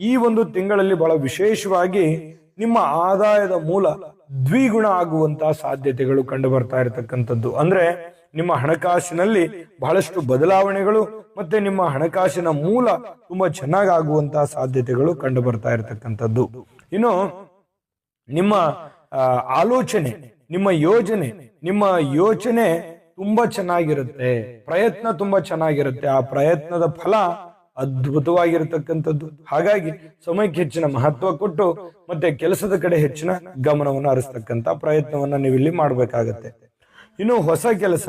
ಈ ಒಂದು ತಿಂಗಳಲ್ಲಿ ಬಹಳ ವಿಶೇಷವಾಗಿ ನಿಮ್ಮ ಆದಾಯದ ಮೂಲ ದ್ವಿಗುಣ ಆಗುವಂತಹ ಸಾಧ್ಯತೆಗಳು ಕಂಡು ಬರ್ತಾ ಇರತಕ್ಕಂಥದ್ದು. ಅಂದ್ರೆ ನಿಮ್ಮ ಹಣಕಾಸಿನಲ್ಲಿ ಬಹಳಷ್ಟು ಬದಲಾವಣೆಗಳು ಮತ್ತೆ ನಿಮ್ಮ ಹಣಕಾಸಿನ ಮೂಲ ತುಂಬಾ ಚೆನ್ನಾಗಿ ಆಗುವಂತಹ ಸಾಧ್ಯತೆಗಳು ಕಂಡು ಬರ್ತಾ ಇರತಕ್ಕಂಥದ್ದು. ಇನ್ನು ನಿಮ್ಮ ಆಲೋಚನೆ, ನಿಮ್ಮ ಯೋಚನೆ ತುಂಬಾ ಚೆನ್ನಾಗಿರುತ್ತೆ, ಪ್ರಯತ್ನ ತುಂಬಾ ಚೆನ್ನಾಗಿರುತ್ತೆ, ಆ ಪ್ರಯತ್ನದ ಫಲ ಅದ್ಭುತವಾಗಿರತಕ್ಕಂಥದ್ದು. ಹಾಗಾಗಿ ಸಮಯಕ್ಕೆ ಹೆಚ್ಚಿನ ಮಹತ್ವ ಕೊಟ್ಟು ಮತ್ತೆ ಕೆಲಸದ ಕಡೆ ಹೆಚ್ಚಿನ ಗಮನವನ್ನು ಹರಿಸ್ತಕ್ಕಂಥ ಪ್ರಯತ್ನವನ್ನ ನೀವು ಇಲ್ಲಿ ಮಾಡ್ಬೇಕಾಗತ್ತೆ. ಇನ್ನು ಹೊಸ ಕೆಲಸ,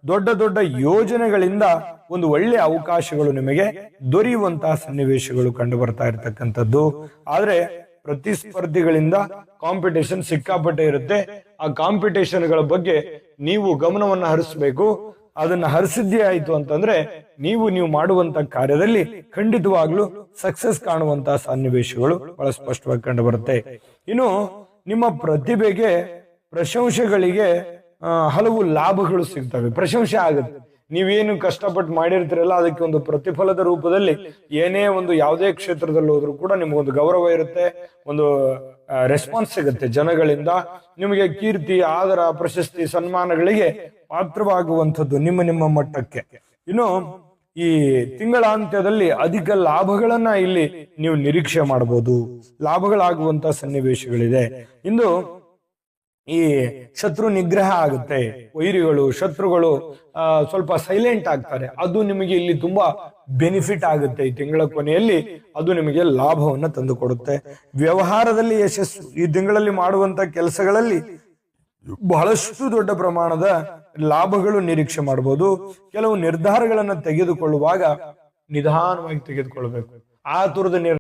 ದೊಡ್ಡ ದೊಡ್ಡ ಯೋಜನೆಗಳಿಂದ ಒಂದು ಒಳ್ಳೆ ಅವಕಾಶಗಳು ನಿಮಗೆ ದೊರೆಯುವಂತಹ ಸನ್ನಿವೇಶಗಳು ಕಂಡು ಬರ್ತಾ ಇರತಕ್ಕಂಥದ್ದು. ಆದ್ರೆ ಪ್ರತಿಸ್ಪರ್ಧಿಗಳಿಂದ ಕಾಂಪಿಟೇಷನ್ ಸಿಕ್ಕಾಪಟ್ಟೆ ಇರುತ್ತೆ. ಆ ಕಾಂಪಿಟೇಷನ್ಗಳ ಬಗ್ಗೆ ನೀವು ಗಮನವನ್ನ ಹರಿಸಬೇಕು. ಅದನ್ನ ಹರಿಸಿದ್ದೇ ಆಯ್ತು ಅಂತಂದ್ರೆ ನೀವು ಮಾಡುವಂತ ಕಾರ್ಯದಲ್ಲಿ ಖಂಡಿತವಾಗ್ಲೂ ಸಕ್ಸಸ್ ಕಾಣುವಂತಹ ಸನ್ನಿವೇಶಗಳು ಬಹಳ ಸ್ಪಷ್ಟವಾಗಿ ಕಂಡು ಬರುತ್ತೆ. ಇನ್ನು ನಿಮ್ಮ ಪ್ರತಿಭೆಗೆ, ಪ್ರಶಂಸೆಗಳಿಗೆ ಹಲವು ಲಾಭಗಳು ಸಿಗ್ತವೆ. ಪ್ರಶಂಸೆ ಆಗುತ್ತೆ, ನೀವೇನು ಕಷ್ಟಪಟ್ಟು ಮಾಡಿರ್ತೀರಲ್ಲ ಅದಕ್ಕೆ ಒಂದು ಪ್ರತಿಫಲದ ರೂಪದಲ್ಲಿ ಏನೇ ಒಂದು ಯಾವುದೇ ಕ್ಷೇತ್ರದಲ್ಲಿ ಹೋದ್ರೂ ಕೂಡ ನಿಮಗೊಂದು ಗೌರವ ಇರುತ್ತೆ, ಒಂದು ರೆಸ್ಪಾನ್ಸ್ ಸಿಗುತ್ತೆ ಜನಗಳಿಂದ. ನಿಮಗೆ ಕೀರ್ತಿ, ಆದರ, ಪ್ರಶಸ್ತಿ, ಸನ್ಮಾನಗಳಿಗೆ ಪಾತ್ರವಾಗುವಂಥದ್ದು ನಿಮ್ಮ ಮಟ್ಟಕ್ಕೆ. ಇನ್ನು ಈ ತಿಂಗಳಾಂತ್ಯದಲ್ಲಿ ಅಧಿಕ ಲಾಭಗಳನ್ನ ಇಲ್ಲಿ ನೀವು ನಿರೀಕ್ಷೆ ಮಾಡಬಹುದು, ಲಾಭಗಳಾಗುವಂತ ಸನ್ನಿವೇಶಗಳಿದೆ. ಇಂದು ಈ ಶತ್ರು ನಿಗ್ರಹ ಆಗುತ್ತೆ, ವೈರಿಗಳು, ಶತ್ರುಗಳು ಸ್ವಲ್ಪ ಸೈಲೆಂಟ್ ಆಗ್ತಾರೆ. ಅದು ನಿಮಗೆ ಇಲ್ಲಿ ತುಂಬಾ ಬೆನಿಫಿಟ್ ಆಗುತ್ತೆ. ಈ ತಿಂಗಳ ಕೊನೆಯಲ್ಲಿ ಅದು ನಿಮಗೆ ಲಾಭವನ್ನ ತಂದು ಕೊಡುತ್ತೆ. ವ್ಯವಹಾರದಲ್ಲಿ ಯಶಸ್ಸು, ಈ ತಿಂಗಳಲ್ಲಿ ಮಾಡುವಂತ ಕೆಲಸಗಳಲ್ಲಿ ಬಹಳಷ್ಟು ದೊಡ್ಡ ಪ್ರಮಾಣದ ಲಾಭಗಳು ನಿರೀಕ್ಷೆ ಮಾಡಬಹುದು. ಕೆಲವು ನಿರ್ಧಾರಗಳನ್ನ ತೆಗೆದುಕೊಳ್ಳುವಾಗ ನಿಧಾನವಾಗಿ ತೆಗೆದುಕೊಳ್ಬೇಕು. ಆತುರದ